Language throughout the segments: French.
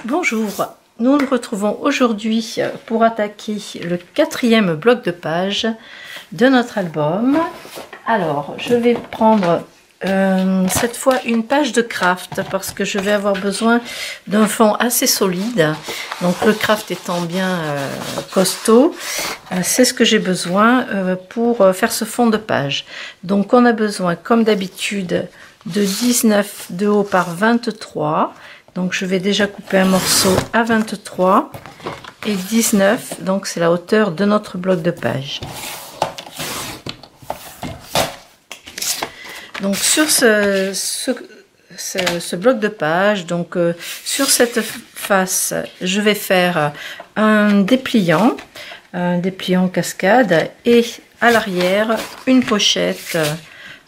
Bonjour, nous nous retrouvons aujourd'hui pour attaquer le 4e bloc de page de notre album. Alors, je vais prendre cette fois une page de craft parce que je vais avoir besoin d'un fond assez solide. Donc le craft étant bien costaud, c'est ce que j'ai besoin pour faire ce fond de page. Donc on a besoin comme d'habitude de 19 de haut par 23. Donc je vais déjà couper un morceau à 23 et 19, donc c'est la hauteur de notre bloc de page. Donc sur ce bloc de page, donc sur cette face, je vais faire un dépliant cascade et à l'arrière une pochette.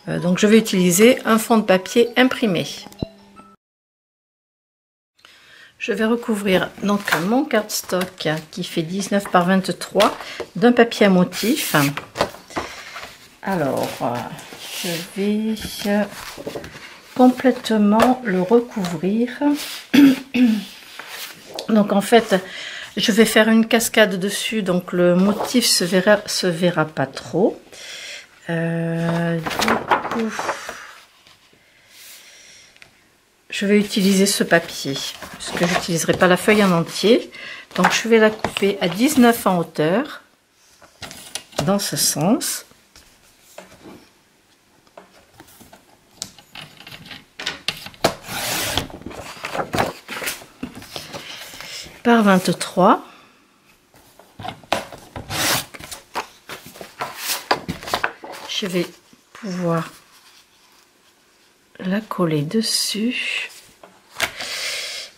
Donc je vais utiliser un fond de papier imprimé. Je vais recouvrir donc mon cardstock qui fait 19 par 23 d'un papier à motif. Alors, je vais complètement le recouvrir. Donc en fait, je vais faire une cascade dessus, donc le motif se verra pas trop. Du coup, je vais utiliser ce papier parce que j'utiliserai pas la feuille en entier. Donc je vais la couper à 19 en hauteur dans ce sens. Par 23. Je vais pouvoir la coller dessus.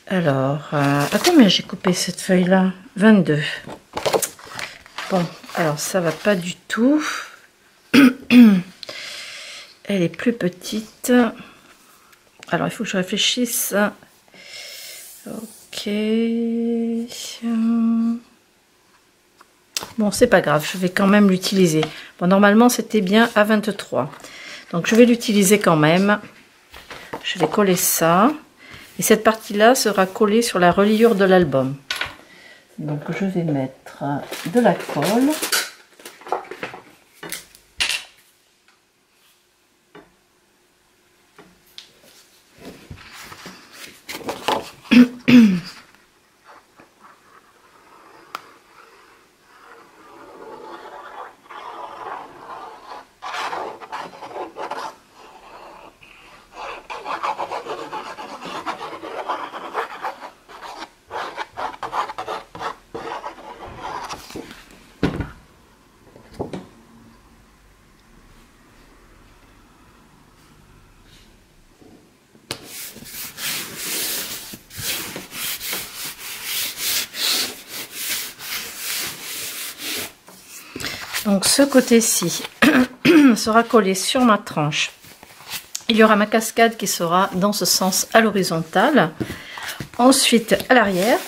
Alors, à combien j'ai coupé cette feuille là? 22. Bon, alors ça va pas du tout. Elle est plus petite. Alors il faut que je réfléchisse. Ok. Bon, c'est pas grave, je vais quand même l'utiliser. Bon, normalement c'était bien à 23. Donc je vais l'utiliser quand même. Je vais coller ça. Et cette partie-là sera collée sur la reliure de l'album. Donc je vais mettre de la colle. Donc ce côté-ci sera collé sur ma tranche. Il y aura ma cascade qui sera dans ce sens à l'horizontale. Ensuite à l'arrière,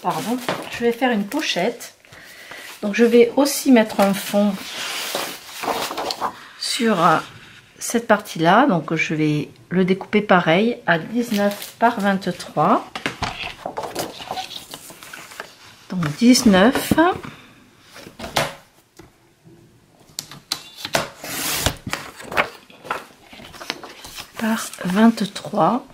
pardon, je vais faire une pochette. Donc je vais aussi mettre un fond sur cette partie-là. Donc je vais le découper pareil à 19 par 23. Donc 19. Par 23.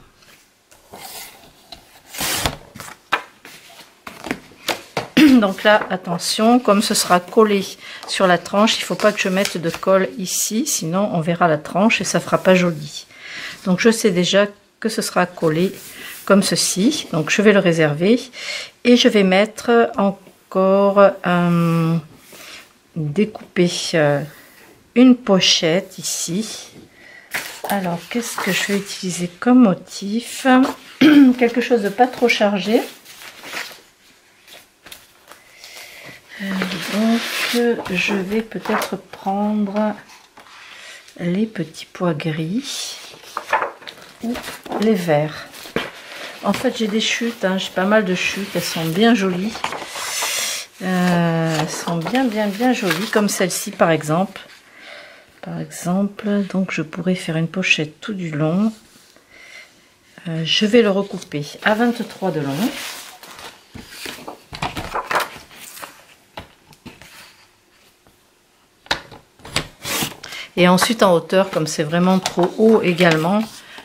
Donc là, attention, comme ce sera collé sur la tranche, il ne faut pas que je mette de colle ici, sinon on verra la tranche et ça ne fera pas joli. Donc je sais déjà que ce sera collé comme ceci. Donc je vais le réserver et je vais mettre encore découper une pochette ici. Alors, qu'est-ce que je vais utiliser comme motif? Quelque chose de pas trop chargé. Donc, je vais peut-être prendre les petits pois gris ou les verts. En fait, j'ai des chutes, hein, j'ai pas mal de chutes, elles sont bien jolies. Elles sont bien jolies, comme celle-ci par exemple. Donc je pourrais faire une pochette tout du long je vais le recouper à 23 de long. Et ensuite en hauteur, comme c'est vraiment trop haut également,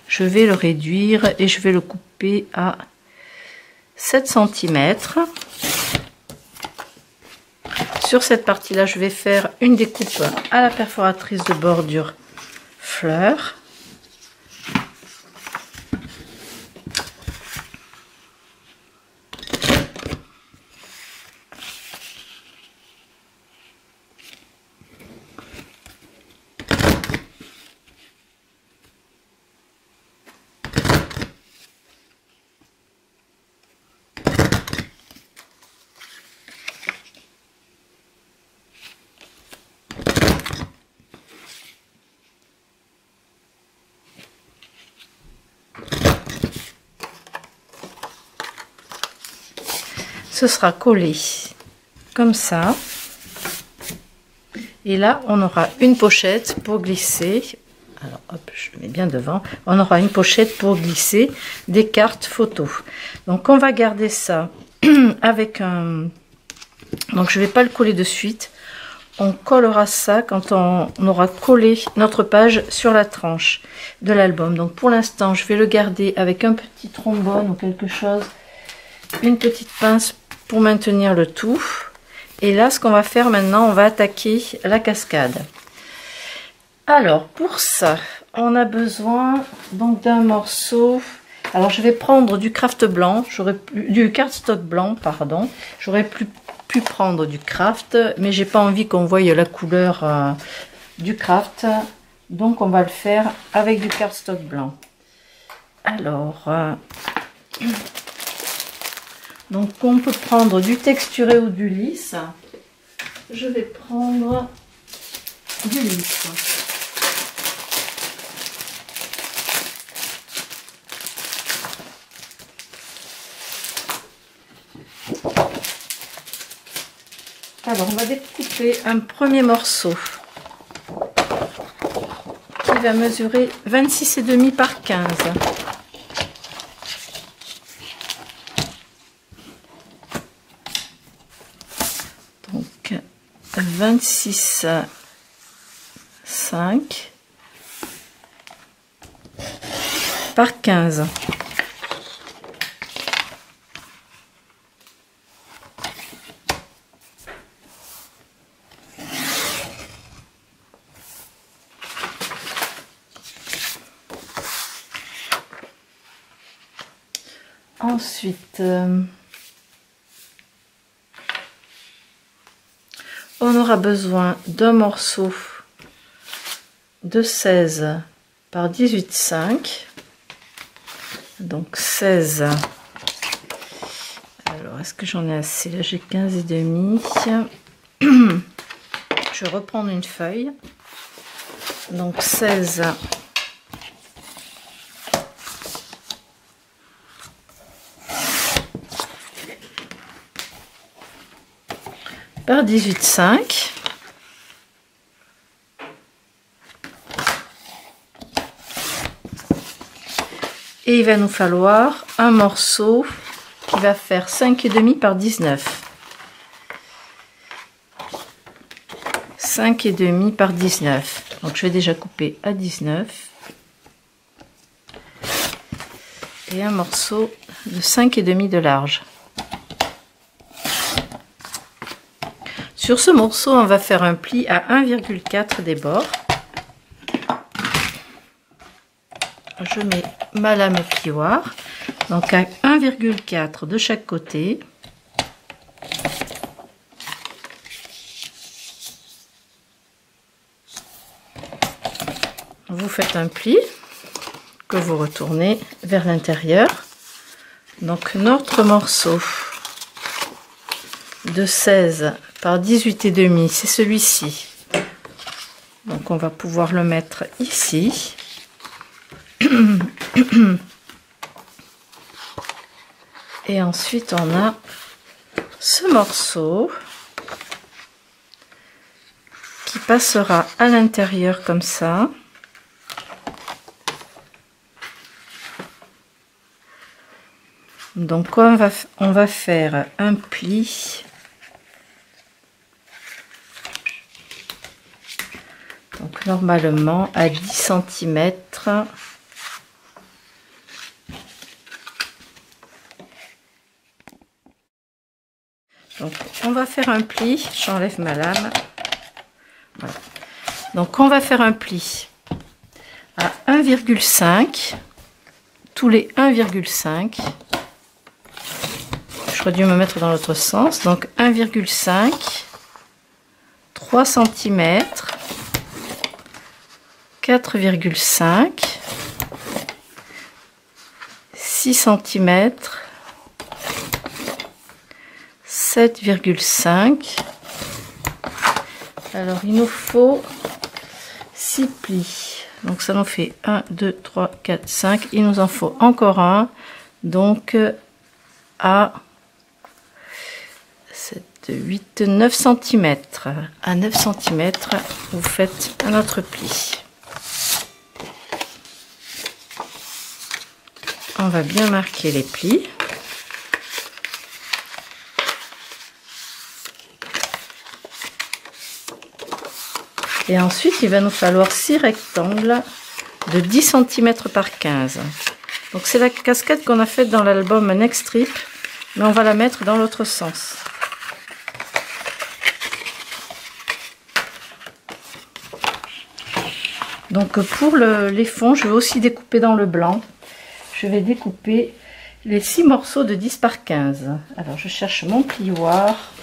je vais le réduire et je vais le couper à 7 cm. Sur cette partie-là, je vais faire une découpe à la perforatrice de bordure fleur. Ce sera collé comme ça. Et là, on aura une pochette pour glisser. Alors, hop, je le mets bien devant. On aura une pochette pour glisser des cartes photos. Donc, on va garder ça avec un... Donc, je ne vais pas le coller de suite. On collera ça quand on aura collé notre page sur la tranche de l'album. Donc, pour l'instant, je vais le garder avec un petit trombone ou quelque chose. Une petite pince pour maintenir le tout. Et là, ce qu'on va faire maintenant, on va attaquer la cascade. Alors, pour ça, on a besoin donc d'un morceau. Alors, je vais prendre du craft blanc, du cardstock blanc, pardon. J'aurais pu prendre du craft, mais j'ai pas envie qu'on voie la couleur du craft. Donc, on va le faire avec du cardstock blanc. Alors, donc on peut prendre du texturé ou du lisse. Je vais prendre du lisse. Alors on va découper un premier morceau qui va mesurer 26,5 par 15. Donc 26,5 par 15. Ensuite, on aura besoin d'un morceau de 16 par 18,5. Donc 16. Alors, est-ce que j'en ai assez? Là, j'ai 15,5. Je vais reprendre une feuille. Donc 16 par 18,5. Et il va nous falloir un morceau qui va faire 5,5 par 19. 5,5 par 19. Donc je vais déjà couper à 19. Et un morceau de 5,5 de large. Sur ce morceau, on va faire un pli à 1,4 des bords. Je mets ma lame plioir, donc à 1,4 de chaque côté. Vous faites un pli que vous retournez vers l'intérieur. Donc notre morceau de 16 par 18,5, c'est celui-ci. Donc on va pouvoir le mettre ici. Et ensuite on a ce morceau qui passera à l'intérieur comme ça. Donc on va faire un pli. Donc normalement à 10 cm. Donc on va faire un pli, j'enlève ma lame. Voilà. Donc on va faire un pli à 1,5, tous les 1,5. J'aurais dû me mettre dans l'autre sens. Donc 1,5, 3 cm, 4,5, 6 cm, 7,5. Alors il nous faut 6 plis. Donc ça nous fait 1, 2, 3, 4, 5. Il nous en faut encore un. Donc à 7, 8, 9 cm. À 9 cm, vous faites un autre pli. On va bien marquer les plis. Et ensuite, il va nous falloir 6 rectangles de 10 cm par 15. Donc c'est la casquette qu'on a faite dans l'album Next Trip, mais on va la mettre dans l'autre sens. Donc pour les fonds, je vais aussi découper dans le blanc. Je vais découper les 6 morceaux de 10 par 15. Alors je cherche mon plioir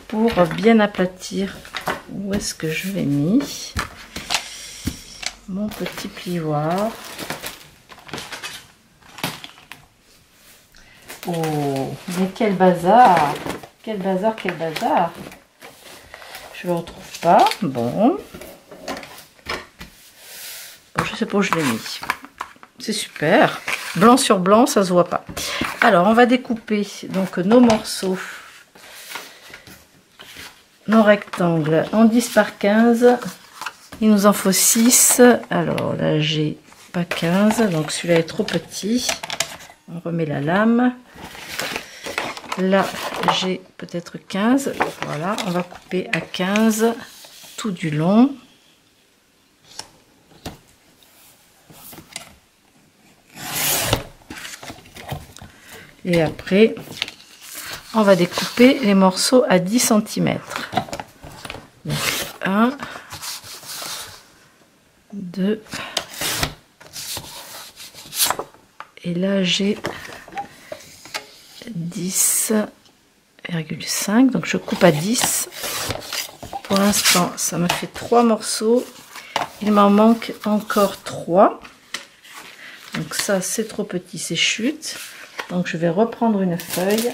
pour bien aplatir. Où est-ce que je l'ai mis? Mon petit plioir. Oh, mais quel bazar! Quel bazar, quel bazar! Je le retrouve pas. Bon, je sais pas où je l'ai mis. C'est super. Blanc sur blanc, ça se voit pas. Alors, on va découper donc nos morceaux, nos rectangles en 10 par 15. Il nous en faut 6. Alors là, j'ai pas 15, donc celui-là est trop petit. On remet la lame. Là, j'ai peut-être 15. Voilà, on va couper à 15 tout du long. Et après, on va découper les morceaux à 10 cm. Donc 1, 2, et là j'ai 10,5, donc je coupe à 10. Pour l'instant, ça me fait 3 morceaux. Il m'en manque encore 3. Donc ça, c'est trop petit, c'est chute. Donc je vais reprendre une feuille.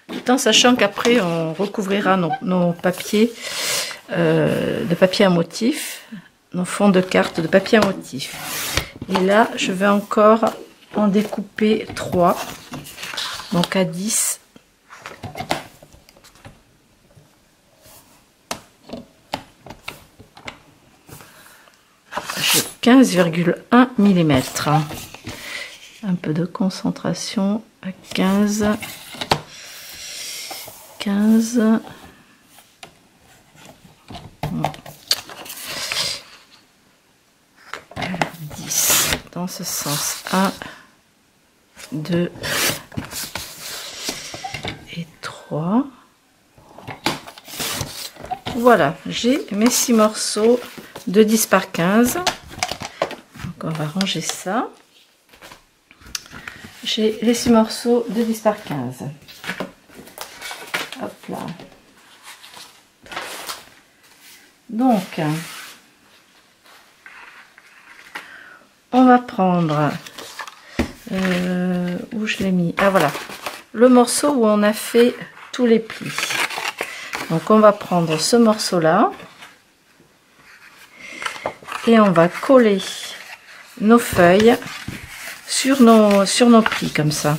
Tout en sachant qu'après on recouvrira nos papiers de papier à motif, nos fonds de cartes de papier à motif. Et là, je vais encore en découper 3. Donc à 10. J'ai 15,1 mm. Un peu de concentration à 15. 15. Alors 10 dans ce sens. 1, 2 et 3. Voilà, j'ai mes 6 morceaux de 10 par 15. Donc on va ranger ça. J'ai les 6 morceaux de 10 par 15. Hop là. Donc, on va prendre, où je l'ai mis, ah voilà, le morceau où on a fait tous les plis. Donc on va prendre ce morceau là et on va coller nos feuilles sur nos plis comme ça.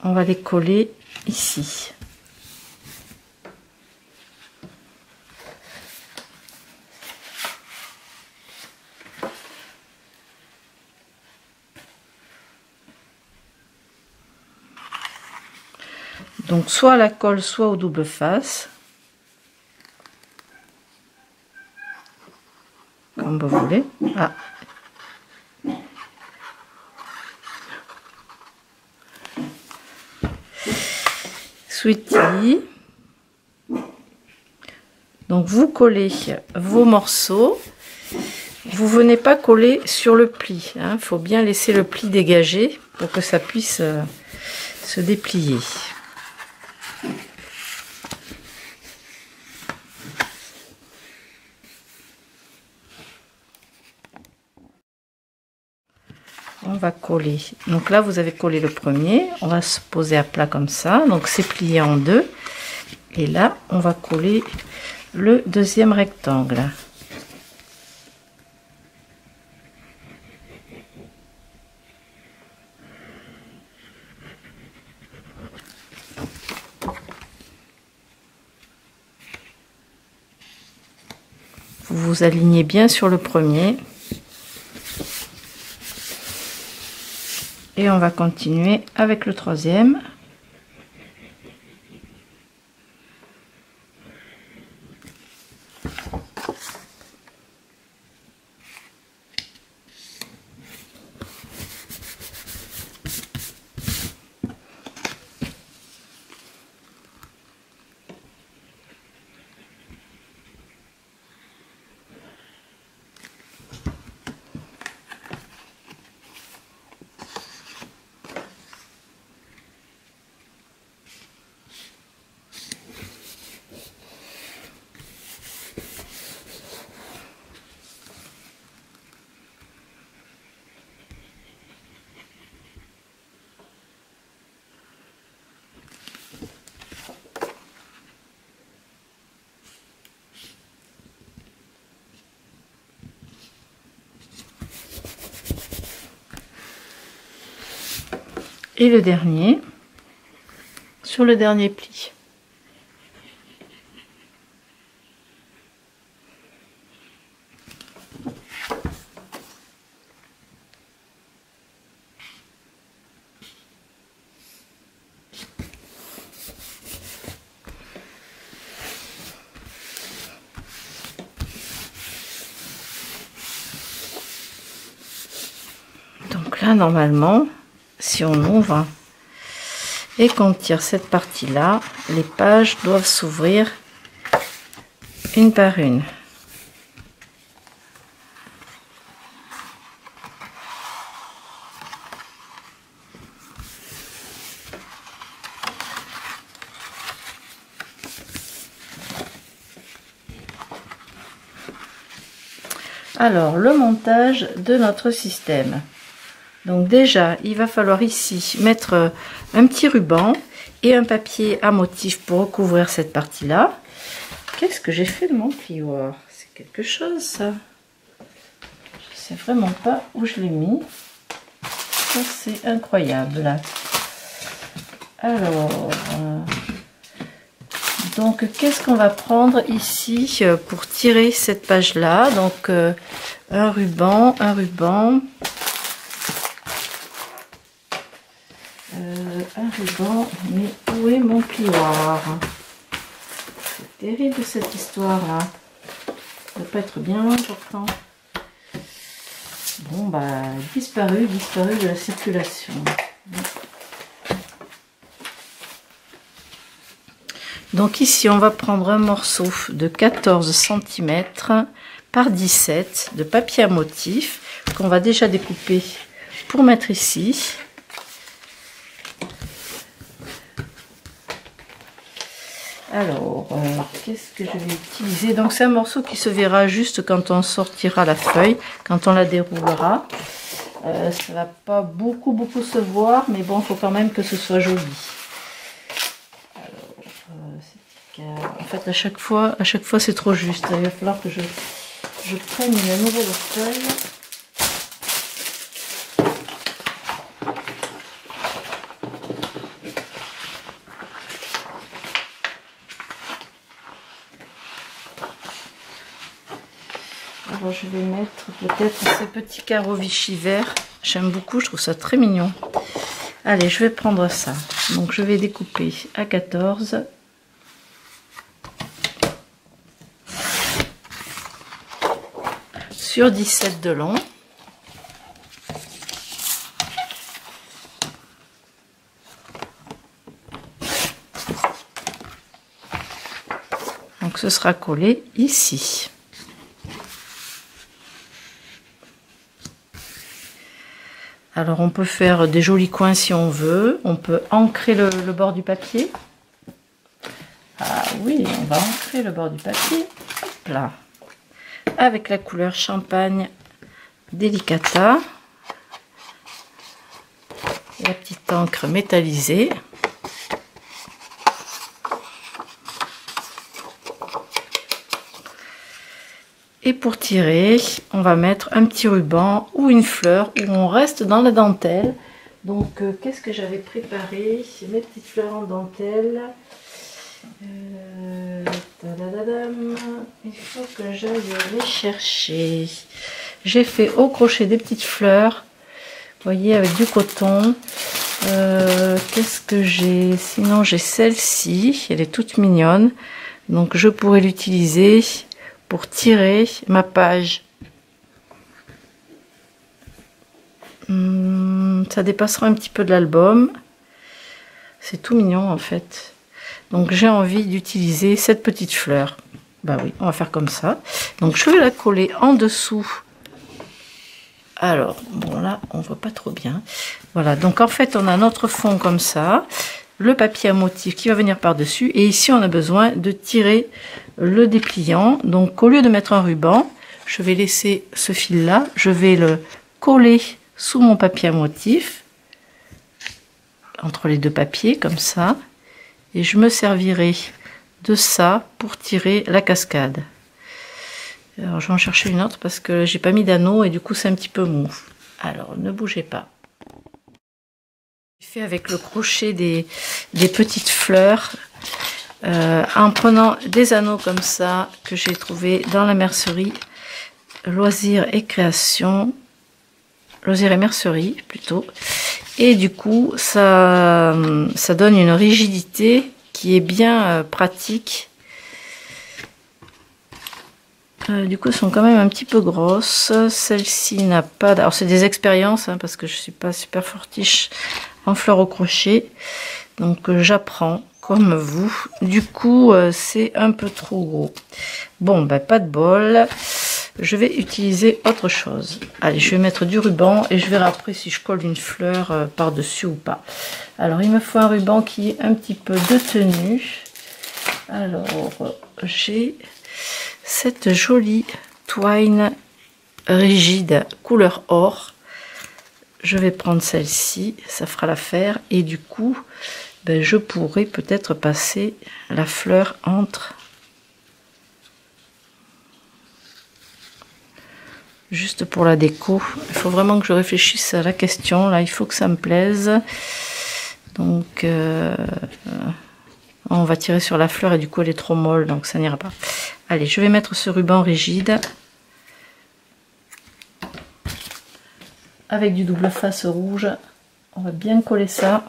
On va les coller ici. Donc soit à la colle, soit au double face. Comme vous voulez. Ah. Sweetie. Donc vous collez vos morceaux. Vous venez pas coller sur le pli. Il faut bien laisser le pli dégagé pour que ça puisse se déplier. On va coller. Donc là, vous avez collé le premier. On va se poser à plat comme ça. Donc c'est plié en deux. Et là, on va coller le deuxième rectangle. Vous vous alignez bien sur le premier. Et on va continuer avec le troisième. Et le dernier sur le dernier pli. Donc là, normalement, si on ouvre et qu'on tire cette partie là, les pages doivent s'ouvrir une par une. Alors, le montage de notre système. Donc déjà, il va falloir ici mettre un petit ruban et un papier à motif pour recouvrir cette partie-là. Qu'est-ce que j'ai fait de mon plioir? C'est quelque chose, ça. Je sais vraiment pas où je l'ai mis. Ça, c'est incroyable, là. Alors, donc, qu'est-ce qu'on va prendre ici pour tirer cette page-là? Donc, un ruban, un ruban. Mais où est mon plioir? C'est terrible cette histoire-là. Ça ne doit pas être bien important. Bon, bah, disparu de la circulation. Donc ici, on va prendre un morceau de 14 cm par 17 de papier à motif qu'on va déjà découper pour mettre ici. Alors, qu'est-ce que je vais utiliser? Donc, c'est un morceau qui se verra juste quand on sortira la feuille, quand on la déroulera. Ça va pas beaucoup se voir, mais bon, il faut quand même que ce soit joli. Alors, en fait, à chaque fois, c'est trop juste. Il va falloir que je prenne une nouvelle feuille. Alors je vais mettre peut-être ces petits carreaux Vichy verts. J'aime beaucoup, je trouve ça très mignon. Allez, je vais prendre ça. Donc je vais découper à 14. Sur 17 de long. Donc ce sera collé ici. Alors on peut faire des jolis coins si on veut. On peut ancrer le bord du papier. Ah oui, on va ancrer le bord du papier. Hop là. Avec la couleur champagne délicata. La petite encre métallisée. Et pour tirer, on va mettre un petit ruban ou une fleur où on reste dans la dentelle. Donc, qu'est-ce que j'avais préparé? Mes petites fleurs en dentelle. Il faut que j'aille les chercher. J'ai fait au crochet des petites fleurs. Vous voyez, avec du coton. Qu'est-ce que j'ai? Sinon, j'ai celle-ci. Elle est toute mignonne. Donc, je pourrais l'utiliser pour tirer ma page. Ça dépassera un petit peu de l'album. C'est tout mignon en fait. Donc j'ai envie d'utiliser cette petite fleur. Bah oui, on va faire comme ça. Donc je vais la coller en dessous. Alors, bon là, on voit pas trop bien. Voilà, donc en fait, on a notre fond comme ça. Le papier à motif qui va venir par-dessus. Et ici, on a besoin de tirer le dépliant. Donc, au lieu de mettre un ruban, je vais laisser ce fil-là. Je vais le coller sous mon papier à motif. Entre les deux papiers, comme ça. Et je me servirai de ça pour tirer la cascade. Alors, je vais en chercher une autre parce que j'ai pas mis d'anneau et du coup, c'est un petit peu mou. Alors, ne bougez pas. Fait avec le crochet des petites fleurs en prenant des anneaux comme ça que j'ai trouvé dans la mercerie Loisirs et Création, Loisirs et Mercerie plutôt, et du coup ça donne une rigidité qui est bien pratique. Du coup, elles sont quand même un petit peu grosses. Celle-ci n'a pas... Alors, c'est des expériences, hein, parce que je suis pas super fortiche en fleurs au crochet. Donc, j'apprends comme vous. Du coup, c'est un peu trop gros. Bon, ben, pas de bol. Je vais utiliser autre chose. Allez, je vais mettre du ruban et je verrai après si je colle une fleur par-dessus ou pas. Alors, il me faut un ruban qui ait un petit peu de tenue. Alors, j'ai... cette jolie twine rigide couleur or. Je vais prendre celle-ci, ça fera l'affaire. Et du coup, ben, je pourrais peut-être passer la fleur entre. Juste pour la déco. Il faut vraiment que je réfléchisse à la question. Là, il faut que ça me plaise. Donc, on va tirer sur la fleur et du coup, elle est trop molle. Donc, ça n'ira pas. Allez, je vais mettre ce ruban rigide avec du double face rouge. On va bien coller ça.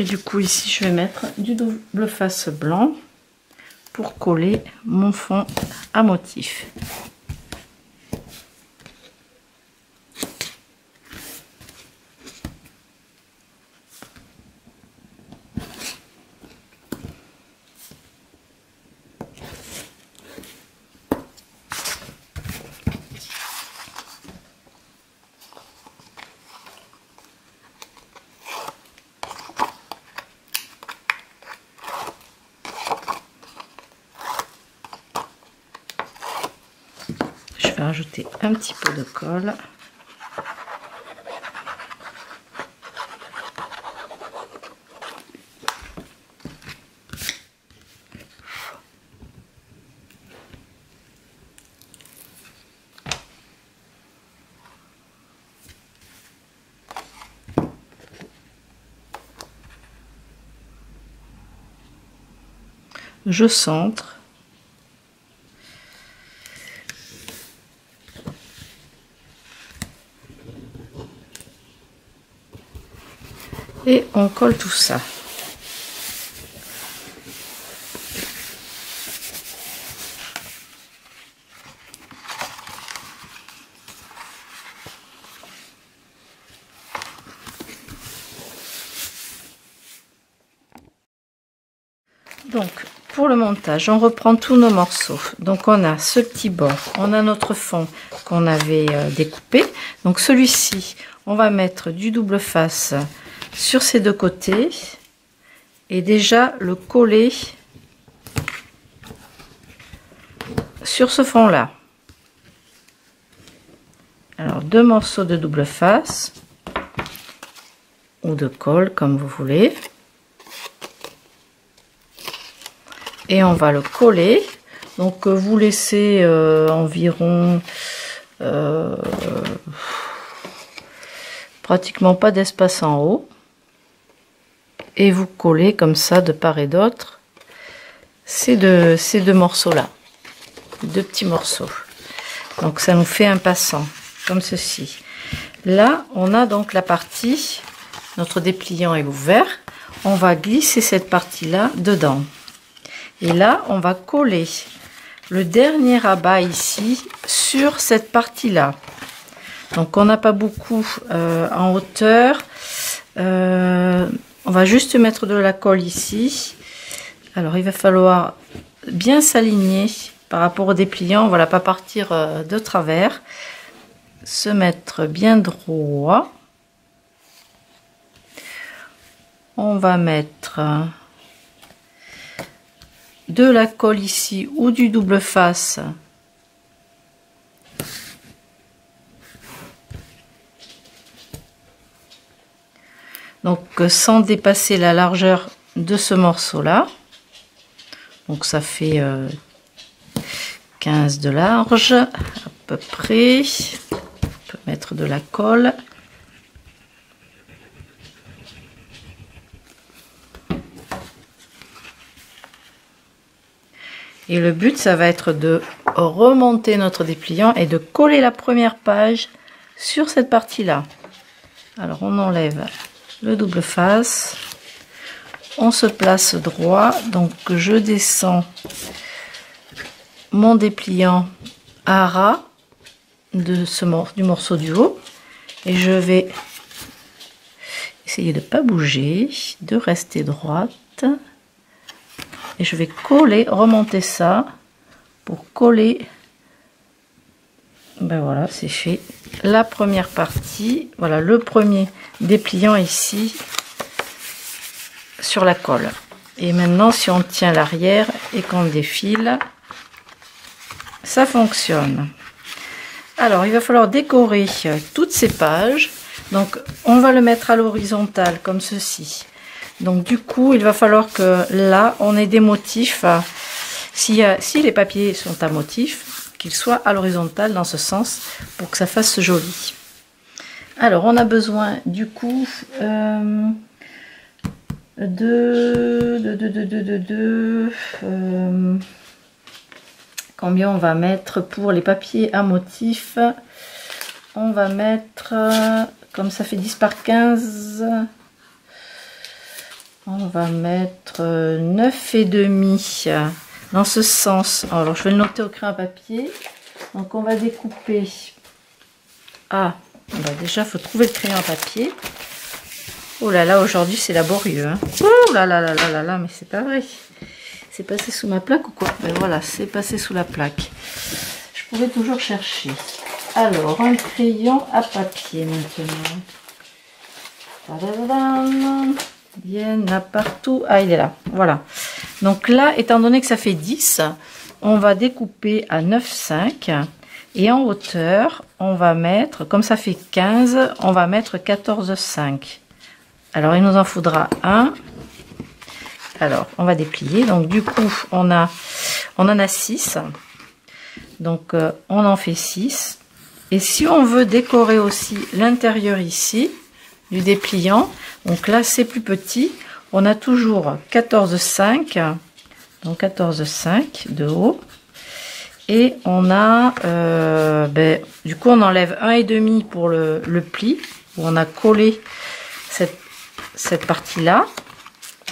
Et du coup ici je vais mettre du double face blanc pour coller mon fond à motif. rajouter un petit peu de colle. Je centre. Et on colle tout ça. Donc, pour le montage, on reprend tous nos morceaux. Donc, on a ce petit bord, on a notre fond qu'on avait découpé. Donc, celui-ci, on va mettre du double face sur ces deux côtés et déjà le coller sur ce fond-là. Alors, deux morceaux de double face ou de colle, comme vous voulez. Et on va le coller. Donc vous laissez environ pratiquement pas d'espace en haut. Et vous collez comme ça de part et d'autre ces deux morceaux-là. Deux petits morceaux. Donc ça nous fait un passant, comme ceci. Là, on a donc la partie, notre dépliant est ouvert. On va glisser cette partie-là dedans. Et là, on va coller le dernier rabat ici sur cette partie-là. Donc, on n'a pas beaucoup en hauteur. On va juste mettre de la colle ici. Alors, il va falloir bien s'aligner par rapport au dépliant. Voilà, pas partir de travers. Se mettre bien droit. On va mettre de la colle ici ou du double face donc sans dépasser la largeur de ce morceau là. Donc ça fait 15 de large à peu près. On peut mettre de la colle. Et le but, ça va être de remonter notre dépliant et de coller la première page sur cette partie-là. Alors, on enlève le double face. On se place droit. Donc, je descends mon dépliant à ras de du morceau du haut. Et je vais essayer de ne pas bouger, de rester droite. Et je vais coller, remonter ça pour coller. Ben voilà, c'est fait. La première partie, voilà le premier dépliant ici sur la colle. Et maintenant, si on tient l'arrière et qu'on défile, ça fonctionne. Alors, il va falloir décorer toutes ces pages. Donc, on va le mettre à l'horizontale comme ceci. Donc du coup, il va falloir que là, on ait des motifs. Si les papiers sont à motif, qu'ils soient à l'horizontale dans ce sens pour que ça fasse joli. Alors, on a besoin du coup combien on va mettre pour les papiers à motif? On va mettre, comme ça fait 10 par 15... On va mettre 9,5 dans ce sens. Alors, je vais le noter au crayon à papier. Donc, on va découper. Ah, bah déjà, il faut trouver le crayon à papier. Oh là là, aujourd'hui, c'est laborieux. Hein. Oh là là là là là là, mais c'est pas vrai. C'est passé sous ma plaque ou quoi? Ben voilà, c'est passé sous la plaque. Je pourrais toujours chercher. Alors, un crayon à papier maintenant. Tadadam. Il y en a partout. Ah, il est là. Voilà. Donc là, étant donné que ça fait 10, on va découper à 9,5. Et en hauteur, on va mettre, comme ça fait 15, on va mettre 14,5. Alors, il nous en faudra un. Alors, on va déplier. Donc, du coup, on en a 6. Donc, on en fait 6. Et si on veut décorer aussi l'intérieur ici, du dépliant, donc là, c'est plus petit. On a toujours 14,5. Donc, 14,5 de haut. Et on a, du coup, on enlève 1,5 pour le pli, où on a collé cette partie-là.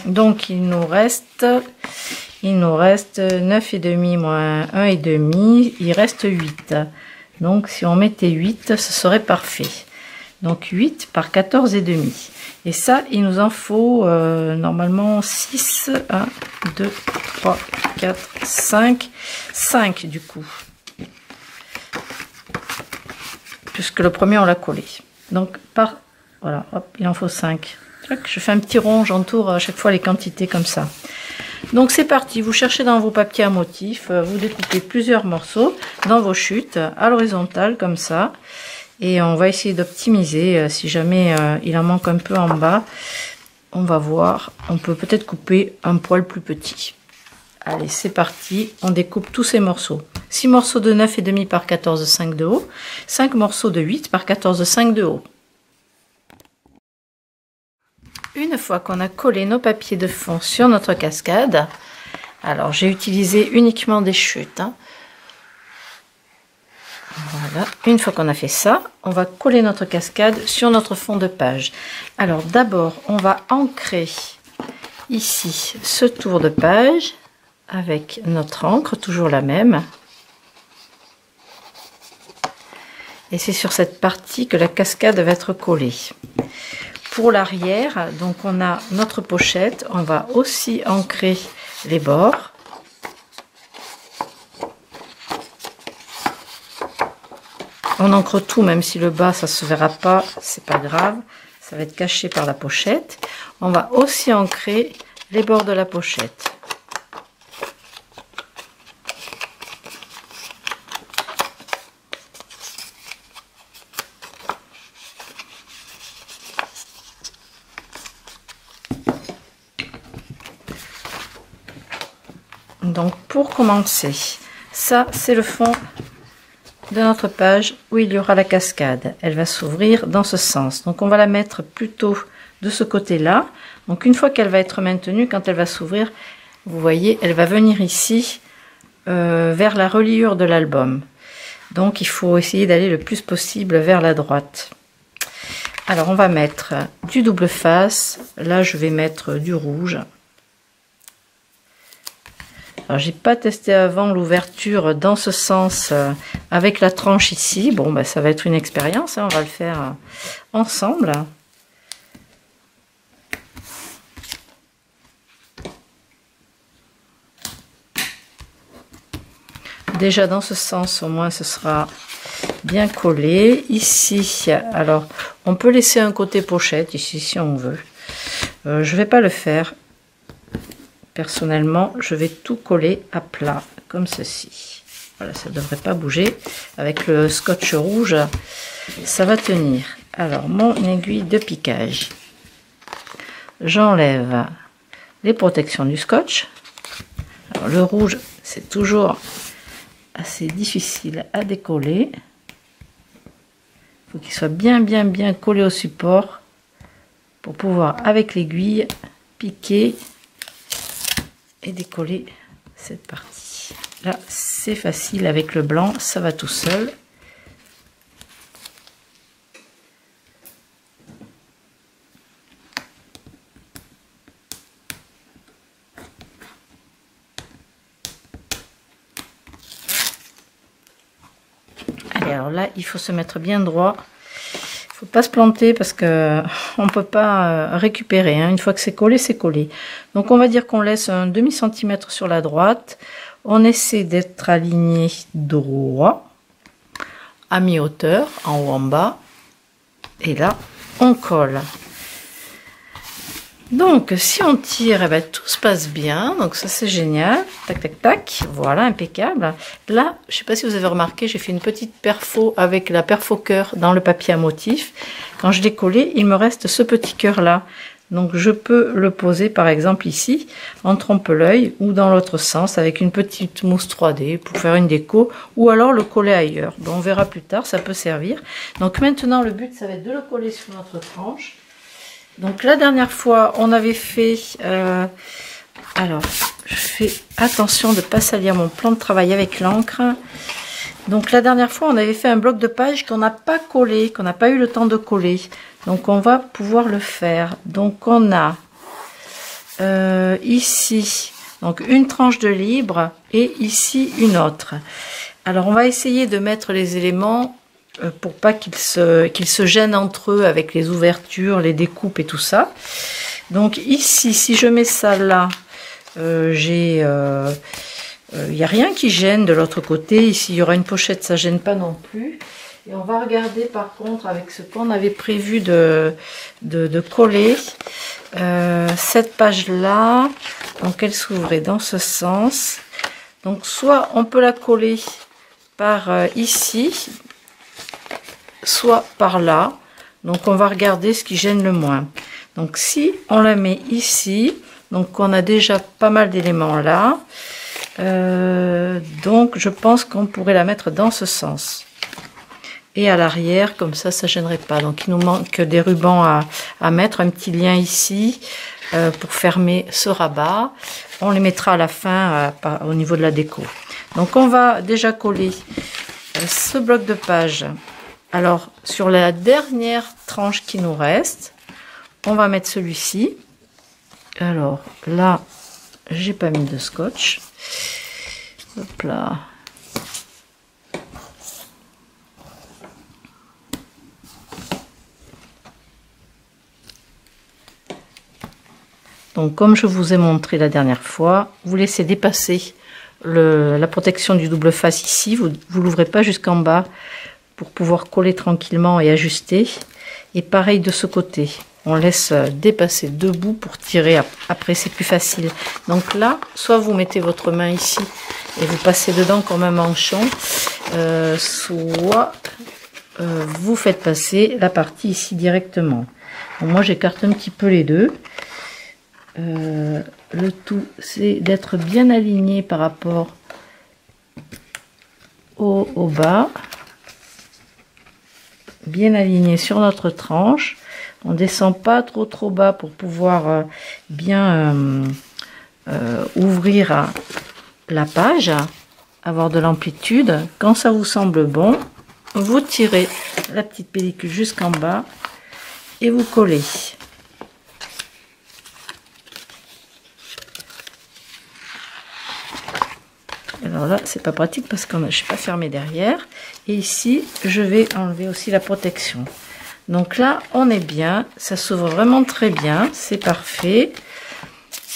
Donc, il nous reste 9,5 moins 1,5, il reste 8. Donc, si on mettait 8, ce serait parfait. Donc, 8 par 14,5. Et ça, il nous en faut normalement 6. 1, 2, 3, 4, 5. 5 du coup. Puisque le premier, on l'a collé. Donc, voilà, hop, il en faut 5. Je fais un petit rond, j'entoure à chaque fois les quantités comme ça. Donc c'est parti, vous cherchez dans vos papiers à motifs, vous découpez plusieurs morceaux dans vos chutes à l'horizontale comme ça. Et on va essayer d'optimiser, si jamais il en manque un peu en bas, on va voir, on peut peut-être couper un poil plus petit. Allez, c'est parti, on découpe tous ces morceaux. 6 morceaux de 9,5 par 14,5 de haut, 5 morceaux de 8 par 14,5 de haut. Une fois qu'on a collé nos papiers de fond sur notre cascade, alors j'ai utilisé uniquement des chutes. Voilà, une fois qu'on a fait ça, on va coller notre cascade sur notre fond de page. Alors d'abord, on va ancrer ici ce tour de page avec notre encre, toujours la même. Et c'est sur cette partie que la cascade va être collée. Pour l'arrière, donc on a notre pochette, on va aussi ancrer les bords. On ancre tout, même si le bas ça se verra pas, c'est pas grave, ça va être caché par la pochette. On va aussi ancrer les bords de la pochette. Donc pour commencer, ça c'est le fond de notre page où il y aura la cascade. Elle va s'ouvrir dans ce sens. Donc on va la mettre plutôt de ce côté-là. Donc une fois qu'elle va être maintenue, quand elle va s'ouvrir, vous voyez, elle va venir ici vers la reliure de l'album. Donc il faut essayer d'aller le plus possible vers la droite. Alors on va mettre du double face. Là je vais mettre du rouge. Alors j'ai pas testé avant l'ouverture dans ce sens avec la tranche ici. Bon ben ça va être une expérience, hein, on va le faire ensemble. Déjà dans ce sens au moins ce sera bien collé. Ici, alors on peut laisser un côté pochette ici si on veut. Je vais pas le faire. Personnellement, je vais tout coller à plat, comme ceci. Voilà, ça ne devrait pas bouger. Avec le scotch rouge, ça va tenir. Alors, mon aiguille de piquage. J'enlève les protections du scotch. Alors, le rouge, c'est toujours assez difficile à décoller. Il faut qu'il soit bien collé au support pour pouvoir, avec l'aiguille, piquer et décoller cette partie. Là, c'est facile avec le blanc, ça va tout seul. Allez, alors là, il faut se mettre bien droit. Faut pas se planter parce que on peut pas récupérer, hein. Une fois que c'est collé, c'est collé. Donc on va dire qu'on laisse un demi-centimètre sur la droite. On essaie d'être aligné droit, à mi-hauteur, en haut en bas. Et là, on colle. Donc, si on tire, eh ben, tout se passe bien. Donc, ça, c'est génial. Tac, tac, tac. Voilà, impeccable. Là, je ne sais pas si vous avez remarqué, j'ai fait une petite perfo avec la perfo cœur dans le papier à motif. Quand je l'ai collé, il me reste ce petit cœur-là. Donc, je peux le poser, par exemple, ici, en trompe-l'œil ou dans l'autre sens avec une petite mousse 3D pour faire une déco ou alors le coller ailleurs. Bon, on verra plus tard, ça peut servir. Donc, maintenant, le but, ça va être de le coller sur notre tranche. Donc la dernière fois, on avait fait... alors, je fais attention de ne pas salir mon plan de travail avec l'encre. Donc la dernière fois, on avait fait un bloc de page qu'on n'a pas collé, qu'on n'a pas eu le temps de coller. Donc on va pouvoir le faire. Donc on a ici donc une tranche de libre et ici une autre. Alors on va essayer de mettre les éléments... pour pas qu'ils se gênent entre eux avec les ouvertures, les découpes et tout ça. Donc ici, si je mets ça là, il n'y a rien qui gêne de l'autre côté. Ici, il y aura une pochette, ça gêne pas non plus. Et on va regarder par contre avec ce qu'on avait prévu de coller. Cette page-là, donc elle s'ouvrait dans ce sens. Donc soit on peut la coller par ici, soit par là. Donc on va regarder ce qui gêne le moins. Donc si on la met ici, donc on a déjà pas mal d'éléments là, donc je pense qu'on pourrait la mettre dans ce sens et à l'arrière, comme ça gênerait pas. Donc il nous manque des rubans à mettre, un petit lien ici pour fermer ce rabat. On les mettra à la fin au niveau de la déco. Donc on va déjà coller ce bloc de page. Alors, sur la dernière tranche qui nous reste, on va mettre celui-ci. Alors, là, j'ai pas mis de scotch. Hop là. Donc, comme je vous ai montré la dernière fois, vous laissez dépasser la protection du double face ici. Vous l'ouvrez pas jusqu'en bas pour pouvoir coller tranquillement et ajuster. Et pareil de ce côté, on laisse dépasser deux bouts pour tirer après, c'est plus facile. Donc là, soit vous mettez votre main ici et vous passez dedans comme un manchon, soit vous faites passer la partie ici directement. Donc moi j'écarte un petit peu les deux. Le tout c'est d'être bien aligné par rapport au bas. Bien aligné sur notre tranche. On descend pas trop bas pour pouvoir bien ouvrir la page, avoir de l'amplitude. Quand ça vous semble bon, vous tirez la petite pellicule jusqu'en bas et vous collez. Alors là, c'est pas pratique parce que je suis pas fermée derrière. Et ici, je vais enlever aussi la protection. Donc là, on est bien. Ça s'ouvre vraiment très bien. C'est parfait.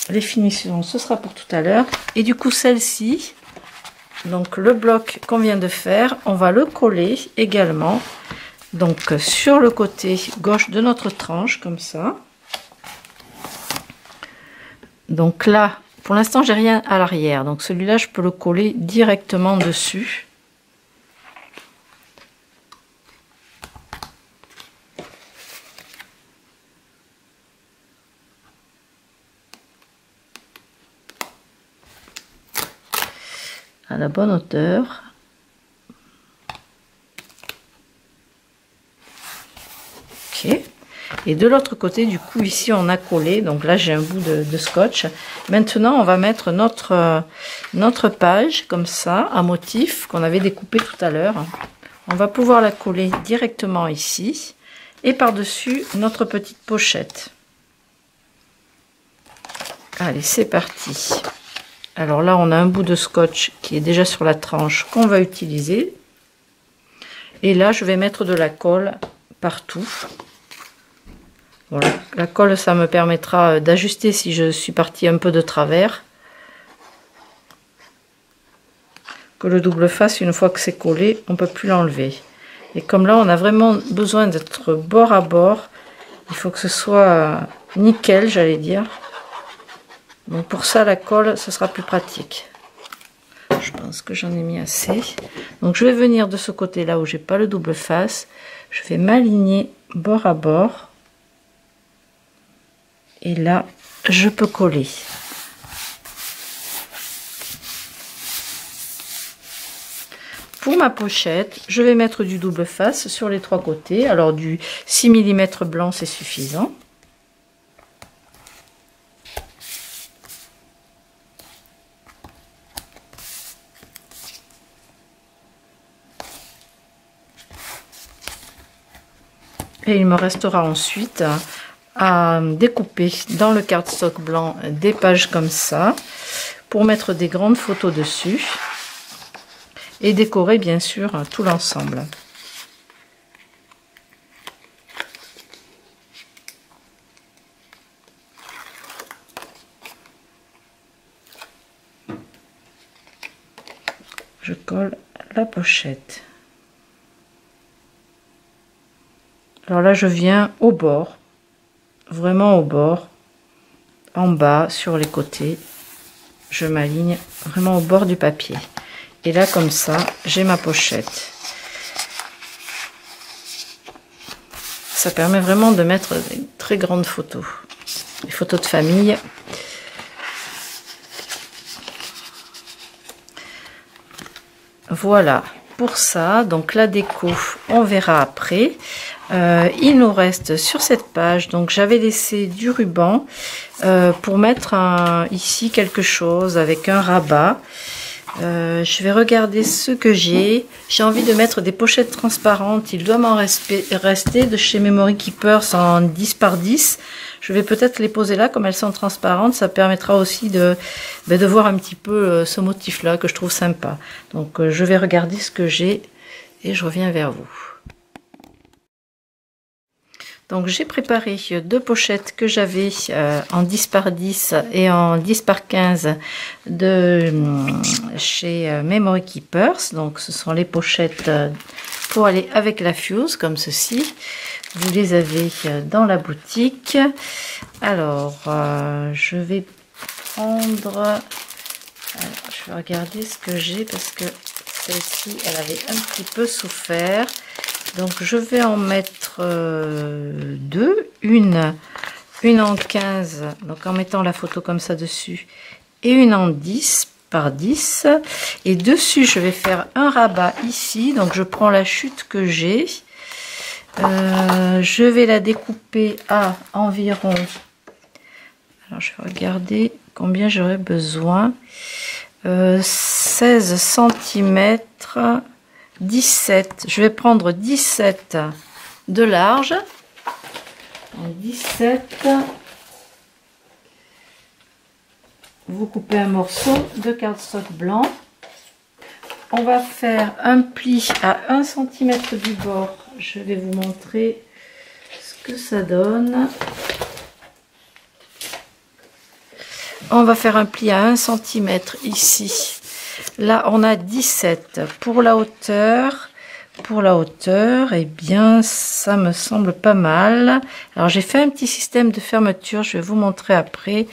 Les finitions, ce sera pour tout à l'heure. Et du coup, celle-ci, donc le bloc qu'on vient de faire, on va le coller également. Donc sur le côté gauche de notre tranche, comme ça. Donc là, pour l'instant, j'ai rien à l'arrière. Donc celui-là, je peux le coller directement dessus. À la bonne hauteur. Ok. Et de l'autre côté, du coup, ici, on a collé. Donc là, j'ai un bout de scotch. Maintenant, on va mettre notre page, comme ça, à motif, qu'on avait découpé tout à l'heure. On va pouvoir la coller directement ici. Et par-dessus, notre petite pochette. Allez, c'est parti. Alors là, on a un bout de scotch qui est déjà sur la tranche qu'on va utiliser. Et là, je vais mettre de la colle partout. Voilà. La colle, ça me permettra d'ajuster si je suis partie un peu de travers. Que le double face, une fois que c'est collé, on ne peut plus l'enlever. Et comme là, on a vraiment besoin d'être bord à bord, il faut que ce soit nickel, j'allais dire. Donc pour ça, la colle, ce sera plus pratique. Je pense que j'en ai mis assez. Donc je vais venir de ce côté là où j'ai pas le double face. Je vais m'aligner bord à bord. Et là, je peux coller. Pour ma pochette, je vais mettre du double face sur les trois côtés. Alors du 6 mm blanc, c'est suffisant. Et il me restera ensuite à découper dans le cardstock blanc des pages comme ça pour mettre des grandes photos dessus et décorer bien sûr tout l'ensemble. Je colle la pochette. Alors là, je viens au bord, vraiment au bord, en bas, sur les côtés. Je m'aligne vraiment au bord du papier. Et là, comme ça, j'ai ma pochette. Ça permet vraiment de mettre des très grandes photos. Des photos de famille. Voilà pour ça. Donc la déco, on verra après. Il nous reste sur cette page, donc j'avais laissé du ruban pour mettre ici quelque chose avec un rabat. Je vais regarder ce que j'ai. J'ai envie de mettre des pochettes transparentes. Il doit m'en rester de chez Memory Keepers en 10 par 10. Je vais peut-être les poser là, comme elles sont transparentes. Ça permettra aussi de voir un petit peu ce motif-là que je trouve sympa. Donc je vais regarder ce que j'ai et je reviens vers vous. Donc j'ai préparé deux pochettes que j'avais en 10 par 10 et en 10 par 15 de chez Memory Keepers. Donc ce sont les pochettes pour aller avec la fuse comme ceci. Vous les avez dans la boutique. Alors je vais prendre... je vais regarder ce que j'ai parce que celle-ci elle avait un petit peu souffert. Donc je vais en mettre deux, une en 15, donc en mettant la photo comme ça dessus, et une en 10 par 10. Et dessus je vais faire un rabat ici, donc je prends la chute que j'ai, je vais la découper à environ, alors je vais regarder combien j'aurai besoin, 16 cm. 17, je vais prendre 17 de large, donc 17, vous coupez un morceau de cardstock blanc, on va faire un pli à 1 cm du bord, je vais vous montrer ce que ça donne. On va faire un pli à 1 cm ici. Là, on a 17 pour la hauteur. Pour la hauteur, eh bien, ça me semble pas mal. Alors, j'ai fait un petit système de fermeture. Je vais vous montrer après.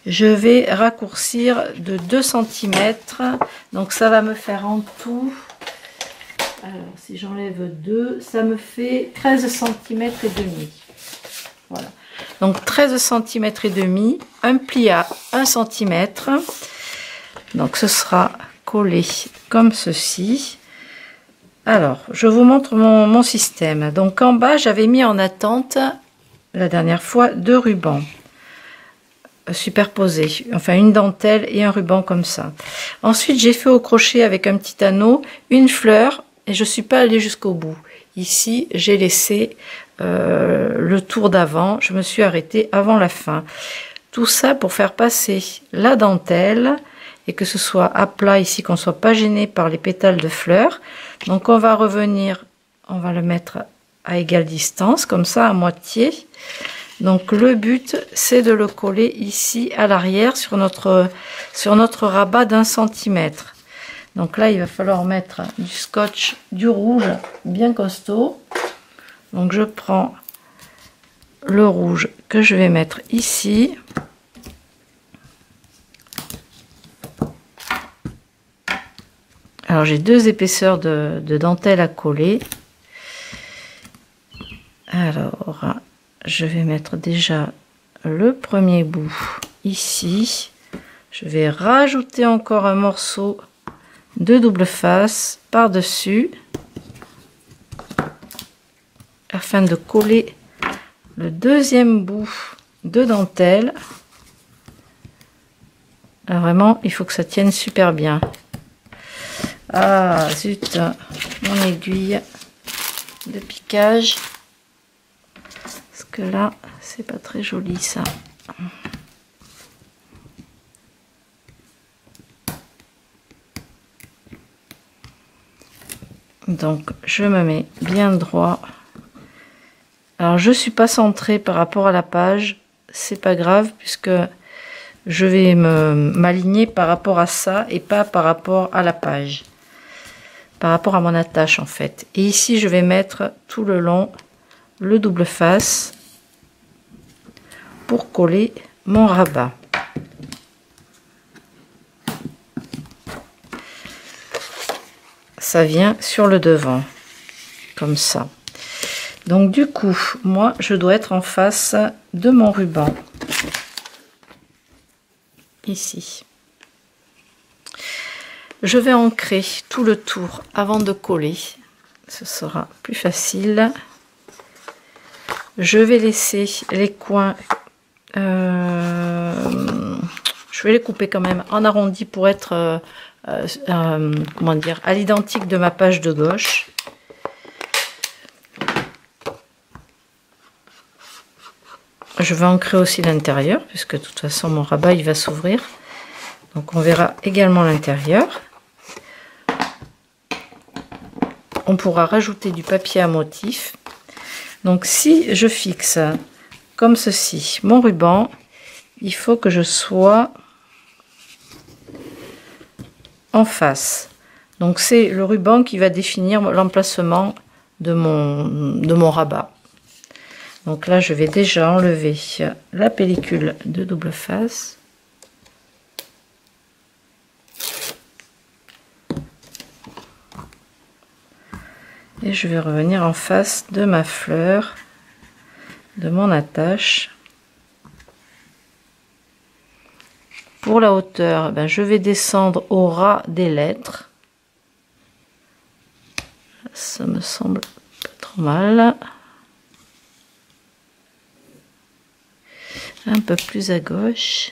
Je vais raccourcir de 2 cm. Donc, ça va me faire en tout... Alors, si j'enlève 2, ça me fait 13 cm et demi. Voilà. Donc, 13 cm et demi. Un pli à 1 cm. Donc ce sera collé comme ceci. Alors je vous montre mon système. Donc en bas j'avais mis en attente la dernière fois deux rubans superposés, enfin une dentelle et un ruban comme ça. Ensuite j'ai fait au crochet avec un petit anneau une fleur et je suis pas allée jusqu'au bout. Ici j'ai laissé le tour d'avant, je me suis arrêtée avant la fin. Tout ça pour faire passer la dentelle et que ce soit à plat ici, qu'on ne soit pas gêné par les pétales de fleurs. Donc on va revenir, on va le mettre à égale distance, comme ça à moitié. Donc le but c'est de le coller ici à l'arrière sur notre rabat d'1 cm. Donc là il va falloir mettre du scotch, du rouge bien costaud. Donc je prends le rouge que je vais mettre ici. Alors j'ai deux épaisseurs de dentelle à coller. Alors je vais mettre déjà le premier bout ici. Je vais rajouter encore un morceau de double face par-dessus afin de coller le deuxième bout de dentelle. Alors vraiment, il faut que ça tienne super bien. Ah zut, mon aiguille de piquage. Parce que là, c'est pas très joli ça. Donc je me mets bien droit. Alors je suis pas centrée par rapport à la page, c'est pas grave puisque je vais m'aligner par rapport à ça et pas par rapport à la page, par rapport à mon attache en fait. Et ici je vais mettre tout le long le double face pour coller mon rabat. Ça vient sur le devant comme ça. Donc du coup moi je dois être en face de mon ruban ici. Je vais ancrer tout le tour avant de coller, ce sera plus facile. Je vais laisser les coins, je vais les couper quand même en arrondi pour être comment dire, à l'identique de ma page de gauche. Je vais ancrer aussi l'intérieur puisque de toute façon mon rabat il va s'ouvrir, donc on verra également l'intérieur. On pourra rajouter du papier à motif. Donc si je fixe comme ceci mon ruban, il faut que je sois en face. Donc c'est le ruban qui va définir l'emplacement de mon rabat. Donc là je vais déjà enlever la pellicule de double face. Et je vais revenir en face de ma fleur, de mon attache. Pour la hauteur, ben, je vais descendre au ras des lettres. Ça me semble pas trop mal. Un peu plus à gauche.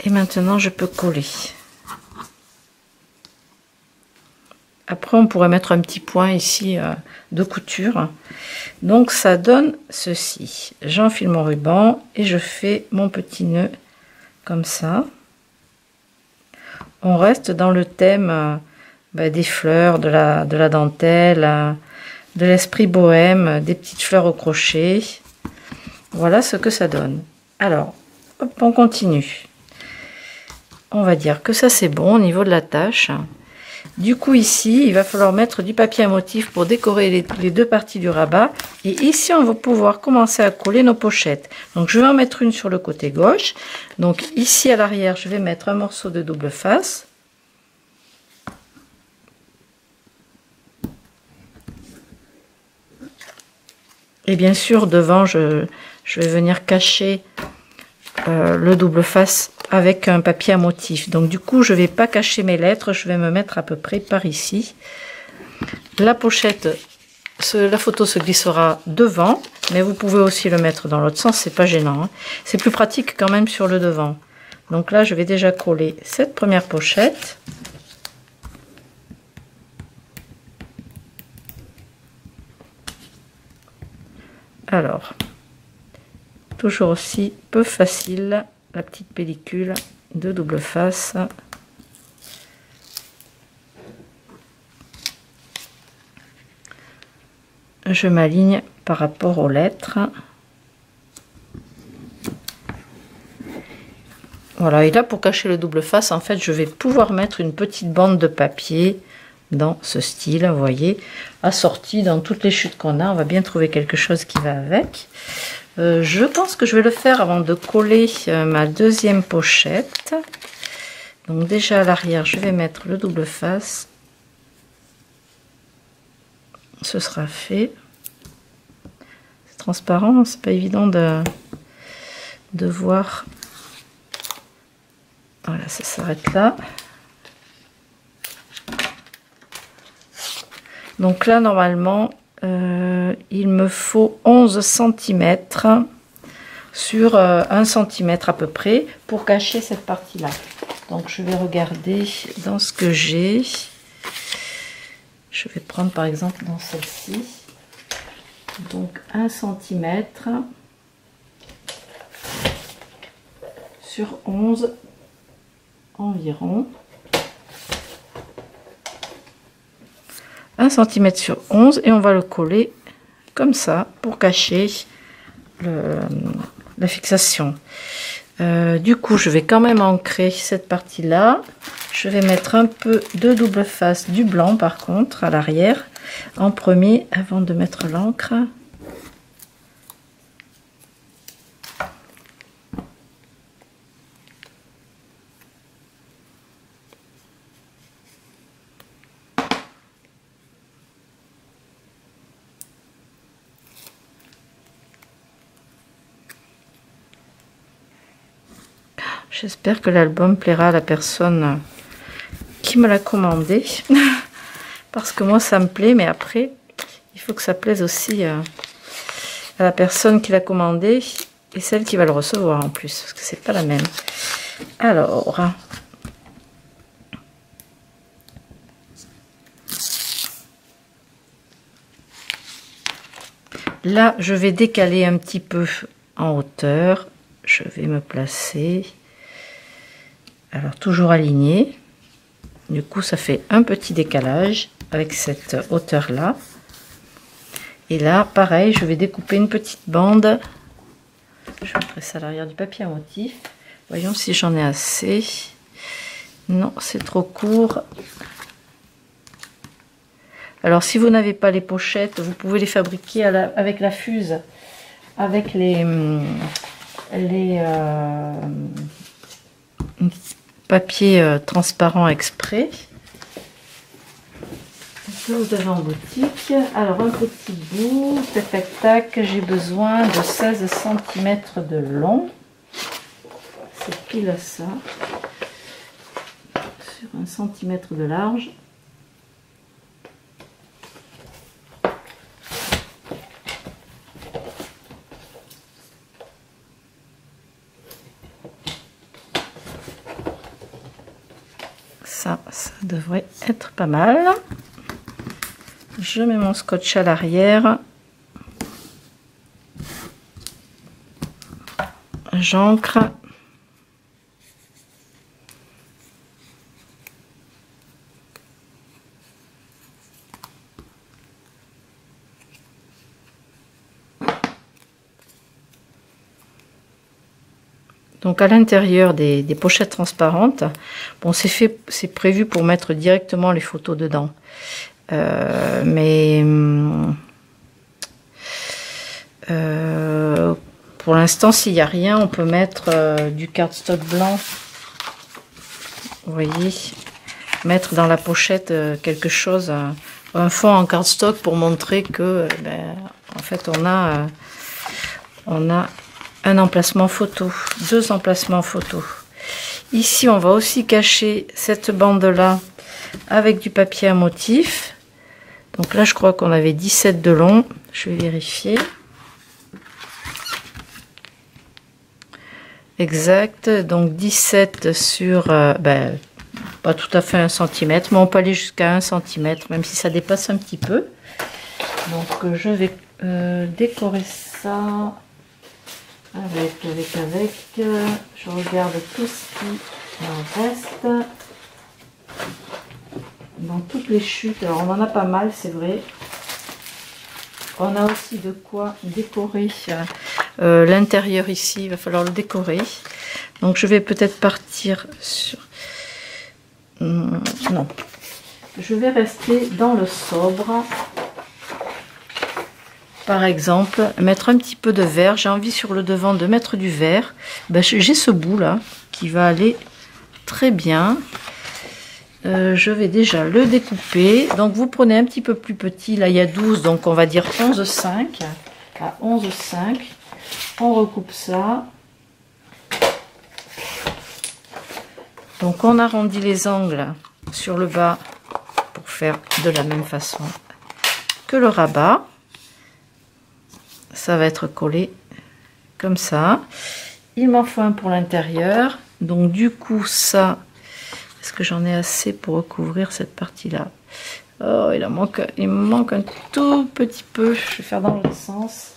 Et maintenant, je peux coller. Après, on pourrait mettre un petit point ici de couture. Donc, ça donne ceci. J'enfile mon ruban et je fais mon petit nœud comme ça. On reste dans le thème des fleurs, de la dentelle, de l'esprit bohème, des petites fleurs au crochet. Voilà ce que ça donne. Alors, hop, on continue. On va dire que ça c'est bon au niveau de la tâche. Du coup ici, il va falloir mettre du papier à motif pour décorer les deux parties du rabat. Et ici, on va pouvoir commencer à coller nos pochettes. Donc je vais en mettre une sur le côté gauche. Donc ici à l'arrière, je vais mettre un morceau de double face. Et bien sûr, devant, je vais venir cacher le double face avec un papier à motif. Donc du coup, je vais pas cacher mes lettres, je vais me mettre à peu près par ici. La pochette, la photo se glissera devant, mais vous pouvez aussi le mettre dans l'autre sens, c'est pas gênant, hein. C'est plus pratique quand même sur le devant. Donc là, je vais déjà coller cette première pochette. Alors, toujours aussi peu facile, la petite pellicule de double face. Je m'aligne par rapport aux lettres. Voilà, et là pour cacher le double face, en fait, je vais pouvoir mettre une petite bande de papier dans ce style, vous voyez, assorti dans toutes les chutes qu'on a. On va bien trouver quelque chose qui va avec. Je pense que je vais le faire avant de coller ma deuxième pochette. Donc déjà à l'arrière, je vais mettre le double face. Ce sera fait. C'est transparent, c'est pas évident de voir. Voilà, ça s'arrête là. Donc là, normalement, il me faut 11 cm sur 1 cm à peu près pour cacher cette partie-là. Donc je vais regarder dans ce que j'ai. Je vais prendre par exemple dans celle-ci. Donc 1 cm sur 11 environ. 1 cm sur 11 et on va le coller comme ça pour cacher la fixation. Du coup, je vais quand même ancrer cette partie là. Je vais mettre un peu de double face du blanc par contre à l'arrière en premier avant de mettre l'encre. J'espère que l'album plaira à la personne qui me l'a commandé. Parce que moi, ça me plaît, mais après, il faut que ça plaise aussi à la personne qui l'a commandé et celle qui va le recevoir en plus, parce que c'est pas la même. Alors, là, je vais décaler un petit peu en hauteur. Je vais me placer. Alors, toujours aligné. Du coup, ça fait un petit décalage avec cette hauteur-là. Et là, pareil, je vais découper une petite bande. Je mettrai ça à l'arrière du papier à motif. Voyons si j'en ai assez. Non, c'est trop court. Alors, si vous n'avez pas les pochettes, vous pouvez les fabriquer avec la fuse, avec les papier transparent exprès que vous avez en boutique. Alors un petit bout, tac tac tac, j'ai besoin de 16 cm de long, c'est pile ça, sur 1 cm de large. Ça devrait être pas mal. Je mets mon scotch à l'arrière. J'ancre. Donc à l'intérieur des pochettes transparentes, bon c'est prévu pour mettre directement les photos dedans. Pour l'instant, s'il n'y a rien, on peut mettre du cardstock blanc. Vous voyez, mettre dans la pochette quelque chose, un fond en cardstock pour montrer que, en fait, on a un emplacement photo, 2 emplacements photo. Ici, on va aussi cacher cette bande-là avec du papier à motif. Donc là, je crois qu'on avait 17 de long. Je vais vérifier. Exact. Donc 17 sur, pas tout à fait 1 cm, mais on peut aller jusqu'à 1 cm, même si ça dépasse un petit peu. Donc je vais décorer ça avec. Je regarde tout ce qui en reste. Dans toutes les chutes, alors on en a pas mal, c'est vrai. On a aussi de quoi décorer l'intérieur ici, il va falloir le décorer. Donc je vais peut-être partir sur... Non, je vais rester dans le sobre. Par exemple, mettre un petit peu de vert. J'ai envie sur le devant de mettre du vert. Ben, j'ai ce bout là qui va aller très bien. Je vais déjà le découper. Donc vous prenez un petit peu plus petit. Là il y a 12, donc on va dire 11,5. À 11,5. On recoupe ça. Donc on arrondit les angles sur le bas pour faire de la même façon que le rabat. Ça va être collé comme ça. Il m'en faut un pour l'intérieur. Donc du coup ça, est-ce que j'en ai assez pour recouvrir cette partie-là? Oh, il me manque un tout petit peu. Je vais faire dans l'autre sens.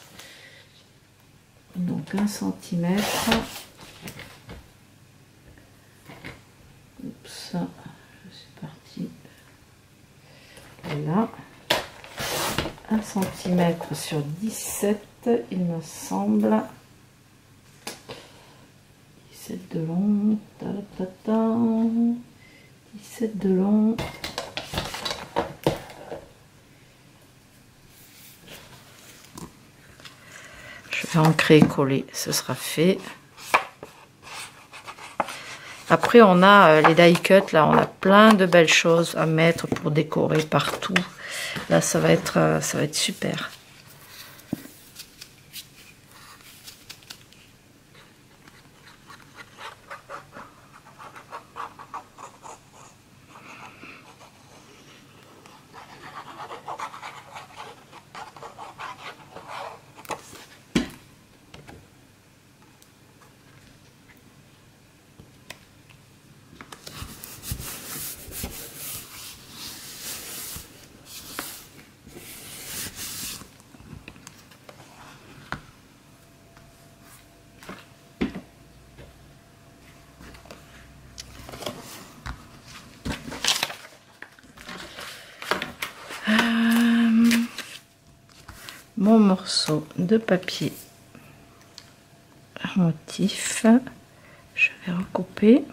Donc 1 cm. Oups, je suis partie. Voilà. 1 cm sur 17, il me semble. 17 de long. 17 de long. Je vais ancrer et coller, ce sera fait. Après on a les die cut, là on a plein de belles choses à mettre pour décorer partout. Là ça va être super. Mon morceau de papier motif, je vais recouper.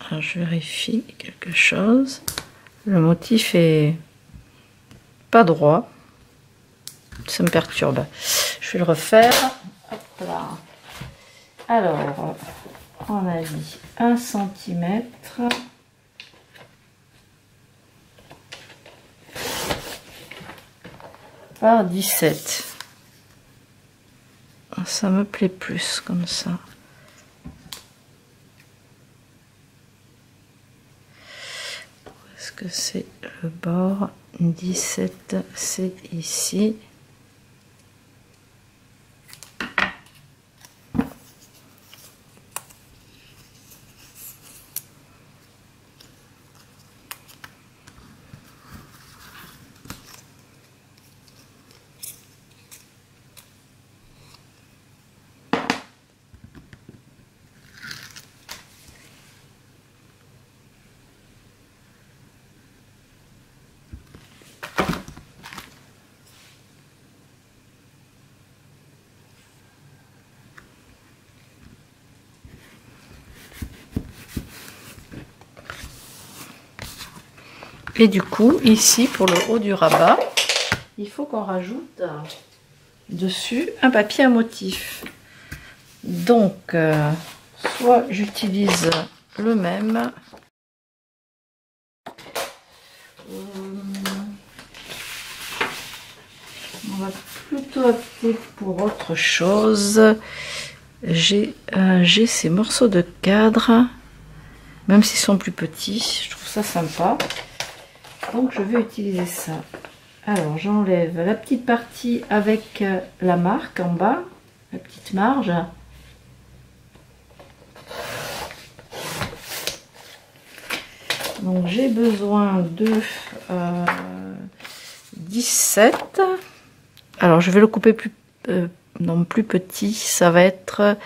Alors, je vérifie quelque chose. Le motif est pas droit. Ça me perturbe. Je vais le refaire. Hop là. Alors, on a dit 1 cm. Par 17. Ça me plaît plus comme ça. Est-ce que c'est le bord 17? C'est ici. Et du coup, ici, pour le haut du rabat, il faut qu'on rajoute dessus un papier à motif. Donc, soit j'utilise le même. On va plutôt opter pour autre chose. J'ai ces morceaux de cadre, même s'ils sont plus petits, je trouve ça sympa. Donc je vais utiliser ça. Alors j'enlève la petite partie avec la marque en bas, la petite marge. Donc j'ai besoin de 17. Alors je vais le couper plus petit, ça va être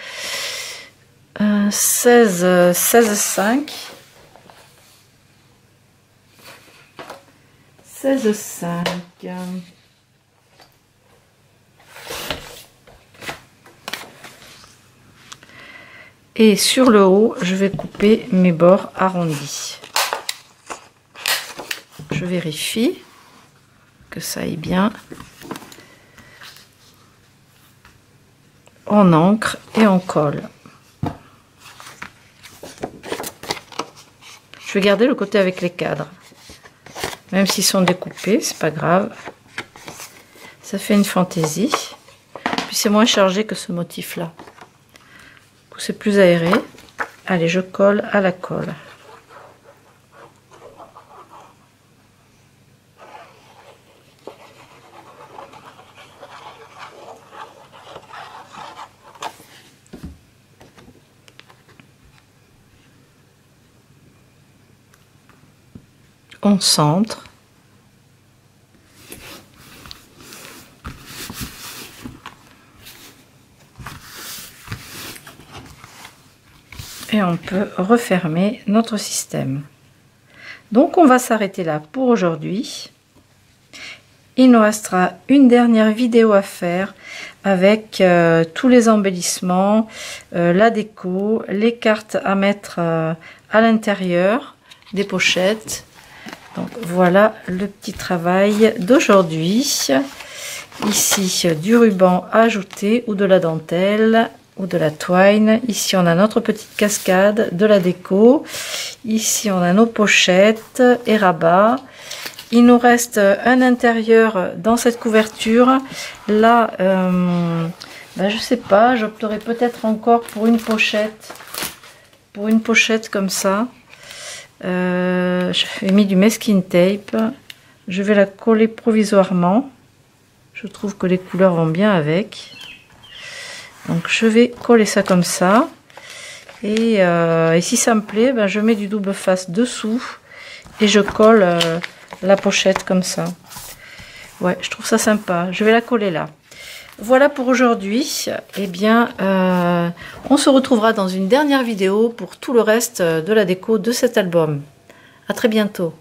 16,5. 16,5. Et sur le haut, je vais couper mes bords arrondis. Je vérifie que ça aille bien. On encre et on colle. Je vais garder le côté avec les cadres. Même s'ils sont découpés, c'est pas grave. Ça fait une fantaisie. Puis c'est moins chargé que ce motif-là. C'est plus aéré. Allez, je colle à la colle. On centre. Et on peut refermer notre système. Donc on va s'arrêter là pour aujourd'hui. Il nous restera une dernière vidéo à faire avec tous les embellissements, la déco, les cartes à mettre à l'intérieur des pochettes. Donc voilà le petit travail d'aujourd'hui. Ici du ruban ajouté ou de la dentelle ou de la twine. Ici on a notre petite cascade, de la déco. Ici on a nos pochettes et rabats. Il nous reste un intérieur dans cette couverture. Là, je sais pas, j'opterai peut-être encore pour une pochette. Pour une pochette comme ça. J'ai mis du masking tape. Je vais la coller provisoirement. Je trouve que les couleurs vont bien avec. Donc je vais coller ça comme ça. Et si ça me plaît, je mets du double face dessous. Et je colle la pochette comme ça. Ouais, je trouve ça sympa. Je vais la coller là. Voilà pour aujourd'hui. Eh bien, on se retrouvera dans une dernière vidéo pour tout le reste de la déco de cet album. À très bientôt.